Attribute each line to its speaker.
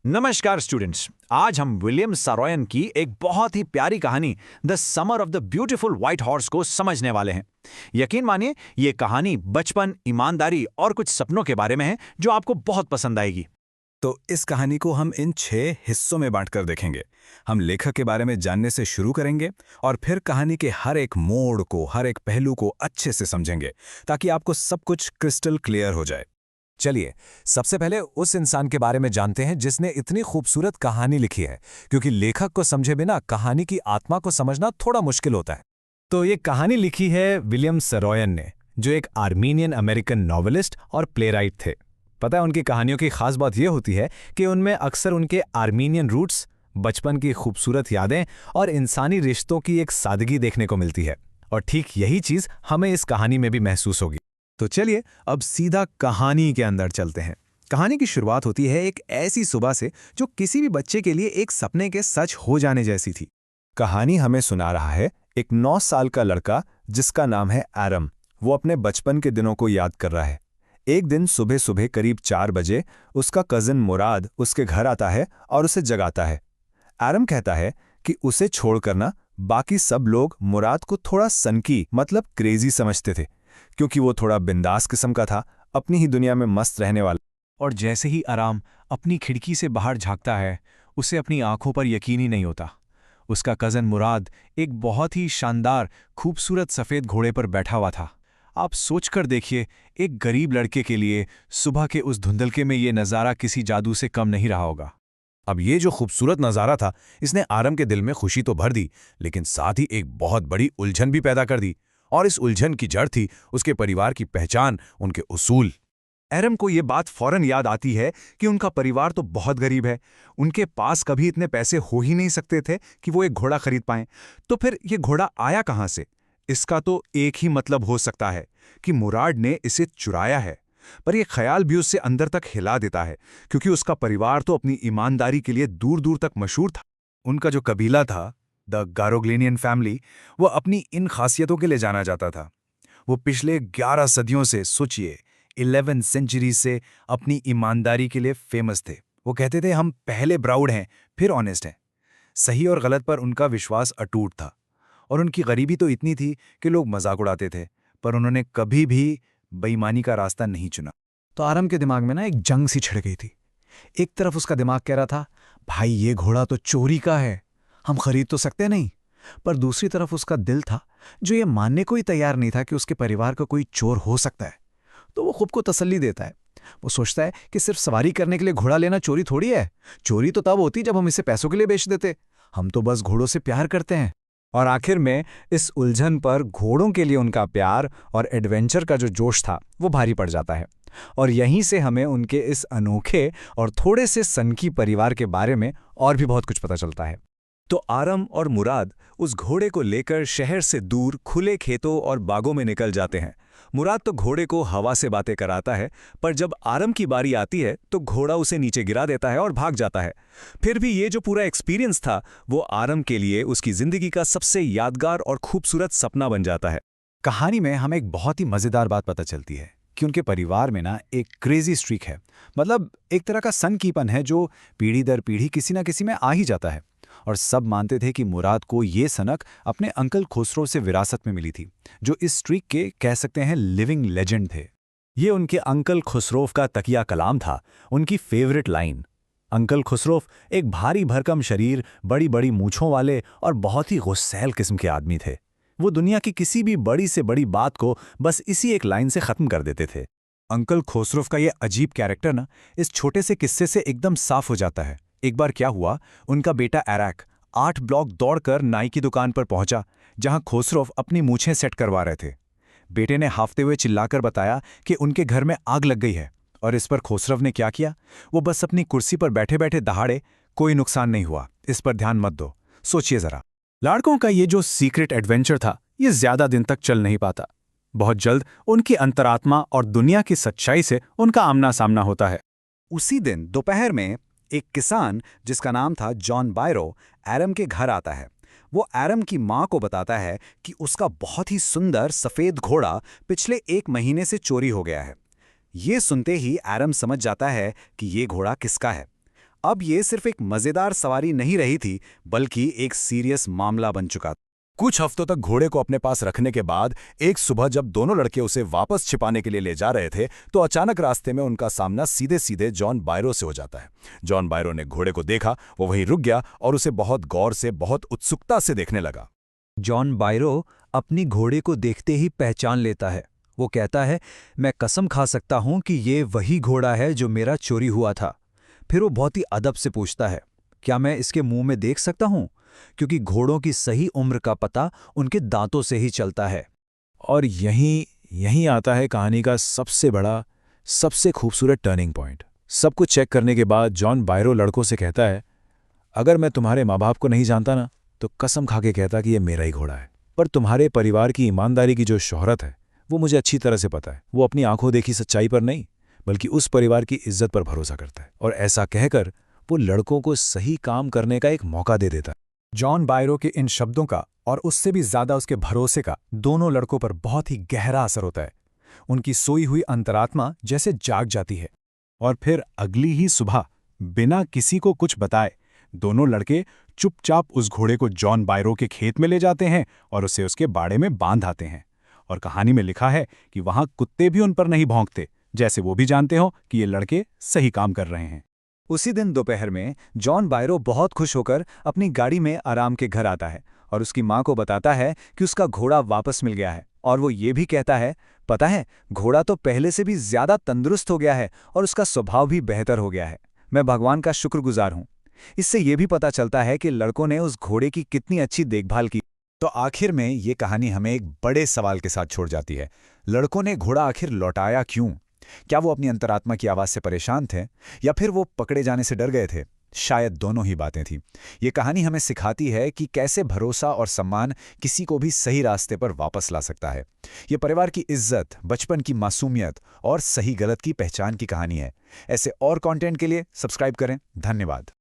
Speaker 1: नमस्कार स्टूडेंट्स। आज हम विलियम सारोयन की एक बहुत ही प्यारी कहानी the summer of the beautiful white horse को समझने वाले हैं। यकीन मानिए ये कहानी बचपन, ईमानदारी और कुछ सपनों के बारे में है जो आपको बहुत पसंद आएगी।
Speaker 2: तो इस कहानी को हम इन 6 हिस्सों में बांटकर देखेंगे। हम लेखक के बारे में जानने से शुरू करेंगे और फिर कहानी के हर एक मोड़ को, हर एक पहलू को अच्छे से समझेंगे ताकि आपको सब कुछ क्रिस्टल क्लियर हो जाए। चलिए सबसे पहले उस इंसान के बारे में जानते हैं जिसने इतनी खूबसूरत कहानी लिखी है, क्योंकि लेखक को समझे बिना कहानी की आत्मा को समझना थोड़ा मुश्किल होता है। तो ये कहानी लिखी है विलियम सारोयन ने, जो एक आर्मीनियन अमेरिकन नॉवेलिस्ट और प्लेराइट थे। पता है उनकी कहानियों की खास बात यह होती है कि उनमें अक्सर उनके आर्मीनियन रूट्स, बचपन की खूबसूरत यादें और इंसानी रिश्तों की एक सादगी देखने को मिलती है। और ठीक यही चीज़ हमें इस कहानी में भी महसूस होगी। तो चलिए अब सीधा कहानी के अंदर चलते हैं। कहानी की शुरुआत होती है एक ऐसी सुबह से जो किसी भी बच्चे के लिए एक सपने के सच हो जाने जैसी थी। कहानी हमें सुना रहा है एक 9 साल का लड़का जिसका नाम है एरम। वो अपने बचपन के दिनों को याद कर रहा है। एक दिन सुबह सुबह करीब 4 बजे उसका कजिन मुराद उसके घर आता है और उसे जगाता है। एरम कहता है कि उसे छोड़कर ना बाकी सब लोग मुराद को थोड़ा सनकी मतलब क्रेजी समझते थे, क्योंकि वो थोड़ा बिंदास किस्म का था, अपनी ही दुनिया में मस्त रहने वाला।
Speaker 3: और जैसे ही आराम अपनी खिड़की से बाहर झांकता है, उसे अपनी आंखों पर यकीन ही नहीं होता। उसका कज़न मुराद एक बहुत ही शानदार, खूबसूरत सफ़ेद घोड़े पर बैठा हुआ था। आप सोचकर देखिए, एक गरीब लड़के के लिए सुबह के उस धुंधलके में ये नज़ारा किसी जादू से कम नहीं रहा होगा।
Speaker 2: अब ये जो खूबसूरत नज़ारा था, इसने आरम के दिल में खुशी तो भर दी, लेकिन साथ ही एक बहुत बड़ी उलझन भी पैदा कर दी। और इस उलझन की जड़ थी उसके परिवार की पहचान, उनके उसूल।
Speaker 4: एरम को ये बात फौरन याद आती है कि उनका परिवार तो बहुत गरीब है। उनके पास कभी इतने पैसे हो ही नहीं सकते थे कि वो एक घोड़ा खरीद पाएं। तो फिर ये घोड़ा आया कहाँ से? इसका तो एक ही मतलब हो सकता है कि मुराद ने इसे चुराया है। पर यह ख्याल भी उससे अंदर तक हिला देता है, क्योंकि उसका परिवार तो अपनी ईमानदारी के लिए दूर दूर तक मशहूर था। उनका जो कबीला था, द गारोग्लेनियन फैमिली, वो अपनी इन खासियतों के लिए जाना जाता था। वो पिछले 11 सदियों से, सोचिए 11 सेंचुरी से अपनी ईमानदारी के लिए फेमस थे। वो कहते थे हम पहले प्राउड हैं, फिर ऑनेस्ट हैं। सही और गलत पर उनका विश्वास अटूट था। और उनकी गरीबी तो इतनी थी कि लोग मजाक उड़ाते थे, पर उन्होंने कभी भी बेईमानी का रास्ता नहीं चुना।
Speaker 3: तो आरम के दिमाग में ना एक जंग सी छिड़ गई थी। एक तरफ उसका दिमाग कह रहा था, भाई ये घोड़ा तो चोरी का है, हम खरीद तो सकते नहीं। पर दूसरी तरफ उसका दिल था जो ये मानने को ही तैयार नहीं था कि उसके परिवार का कोई चोर हो सकता है। तो वो खुद को तसल्ली देता है। वो सोचता है कि सिर्फ सवारी करने के लिए घोड़ा लेना चोरी थोड़ी है। चोरी तो तब होती जब हम इसे पैसों के लिए बेच देते। हम तो बस घोड़ों से प्यार करते हैं।
Speaker 5: और आखिर में इस उलझन पर घोड़ों के लिए उनका प्यार और एडवेंचर का जो जोश था वो भारी पड़ जाता है। और यहीं से हमें उनके इस अनोखे और थोड़े से सनकी परिवार के बारे में और भी बहुत कुछ पता चलता है।
Speaker 2: तो आरम और मुराद उस घोड़े को लेकर शहर से दूर खुले खेतों और बागों में निकल जाते हैं। मुराद तो घोड़े को हवा से बातें कराता है, पर जब आरम की बारी आती है तो घोड़ा उसे नीचे गिरा देता है और भाग जाता है। फिर भी ये जो पूरा एक्सपीरियंस था वो आरम के लिए उसकी जिंदगी का सबसे यादगार और खूबसूरत सपना बन जाता है।
Speaker 3: कहानी में हमें एक बहुत ही मजेदार बात पता चलती है कि उनके परिवार में ना एक क्रेजी स्ट्रीक है। मतलब एक तरह का सनकीपन है जो पीढ़ी दर पीढ़ी किसी ना किसी में आ ही जाता है। और सब मानते थे कि मुराद को ये सनक अपने अंकल खुसरो से विरासत में मिली थी, जो इस स्ट्रीक के कह सकते हैं लिविंग लेजेंड थे।
Speaker 2: ये उनके अंकल खुसरोव का तकिया कलाम था, उनकी फेवरेट लाइन। अंकल खुसरोव एक भारी भरकम शरीर, बड़ी बड़ी मूंछों वाले और बहुत ही गुस्सैल किस्म के आदमी थे। वो दुनिया की किसी भी बड़ी से बड़ी बात को बस इसी एक लाइन से खत्म कर देते थे।
Speaker 4: अंकल खुसरो का ये अजीब कैरेक्टर ना इस छोटे से किस्से से एकदम साफ हो जाता है। एक बार क्या हुआ, उनका बेटा एरैक 8 ब्लॉक दौड़कर नाई की दुकान पर पहुंचा, जहां खुसरो अपनी मूछें सेट करवा रहे थे। बेटे ने हाफते हुए चिल्लाकर बताया कि उनके घर में आग लग गई है। और इस पर खुसरो ने क्या किया, वो बस अपनी कुर्सी पर बैठे बैठे दहाड़े, कोई नुकसान नहीं हुआ, इस पर ध्यान मत दो। सोचिए जरा, लड़कों का ये जो सीक्रेट एडवेंचर था ये ज्यादा दिन तक चल नहीं पाता। बहुत जल्द उनकी अंतरात्मा और दुनिया की सच्चाई से उनका आमना सामना होता है। उसी दिन दोपहर में एक किसान जिसका नाम था जॉन बायरो एरम के घर आता है। वो एरम की माँ को बताता है कि उसका बहुत ही सुंदर सफ़ेद घोड़ा पिछले 1 महीने से चोरी हो गया है। ये सुनते ही एरम समझ जाता है कि ये घोड़ा किसका है।
Speaker 2: अब ये सिर्फ एक मजेदार सवारी नहीं रही थी, बल्कि एक सीरियस मामला बन चुका था। कुछ हफ्तों तक घोड़े को अपने पास रखने के बाद एक सुबह जब दोनों लड़के उसे वापस छिपाने के लिए ले जा रहे थे, तो अचानक रास्ते में उनका सामना सीधे सीधे जॉन बायरो से हो जाता है। जॉन बायरो ने घोड़े को देखा, वो वहीं रुक गया और उसे बहुत गौर से, बहुत उत्सुकता से देखने लगा।
Speaker 5: जॉन बायरो अपनी घोड़े को देखते ही पहचान लेता है। वो कहता है, मैं कसम खा सकता हूं कि ये वही घोड़ा है जो मेरा चोरी हुआ था। फिर वो बहुत ही अदब से पूछता है, क्या मैं इसके मुंह में देख सकता हूं? क्योंकि घोड़ों की सही उम्र का पता उनके दांतों से ही चलता है।
Speaker 4: और यहीं आता है कहानी का सबसे बड़ा, सबसे खूबसूरत टर्निंग पॉइंट। सब कुछ चेक करने के बाद जॉन बायरो लड़कों से कहता है, अगर मैं तुम्हारे माँ बाप को नहीं जानता ना, तो कसम खा के कहता कि ये मेरा ही घोड़ा है। पर तुम्हारे परिवार की ईमानदारी की जो शोहरत है, वो मुझे अच्छी तरह से पता है। वो अपनी आंखों देखी सच्चाई पर नहीं, बल्कि उस परिवार की इज्जत पर भरोसा करता है। और ऐसा कहकर वो लड़कों को सही काम करने का एक मौका दे देता है।
Speaker 2: जॉन बायरो के इन शब्दों का और उससे भी ज्यादा उसके भरोसे का दोनों लड़कों पर बहुत ही गहरा असर होता है। उनकी सोई हुई अंतरात्मा जैसे जाग जाती है। और फिर अगली ही सुबह बिना किसी को कुछ बताए दोनों लड़के चुपचाप उस घोड़े को जॉन बायरो के खेत में ले जाते हैं और उसे उसके बाड़े में बांध आते हैं। और कहानी में लिखा है कि वहां कुत्ते भी उन पर नहीं भौंकते, जैसे वो भी जानते हो कि ये लड़के सही काम कर रहे हैं।
Speaker 5: उसी दिन दोपहर में जॉन बायरो बहुत खुश होकर अपनी गाड़ी में आराम के घर आता है और उसकी माँ को बताता है कि उसका घोड़ा वापस मिल गया है। और वो ये भी कहता है, पता है, घोड़ा तो पहले से भी ज्यादा तंदुरुस्त हो गया है और उसका स्वभाव भी बेहतर हो गया है। मैं भगवान का शुक्रगुजार हूँ। इससे ये भी पता चलता है कि लड़कों ने उस घोड़े की कितनी अच्छी देखभाल की।
Speaker 2: तो आखिर में ये कहानी हमें एक बड़े सवाल के साथ छोड़ जाती है। लड़कों ने घोड़ा आखिर लौटाया क्यों? क्या वो अपनी अंतरात्मा की आवाज से परेशान थे, या फिर वो पकड़े जाने से डर गए थे? शायद दोनों ही बातें थीं। ये कहानी हमें सिखाती है कि कैसे भरोसा और सम्मान किसी को भी सही रास्ते पर वापस ला सकता है। ये परिवार की इज्जत, बचपन की मासूमियत और सही गलत की पहचान की कहानी है। ऐसे और कंटेंट के लिए सब्सक्राइब करें। धन्यवाद।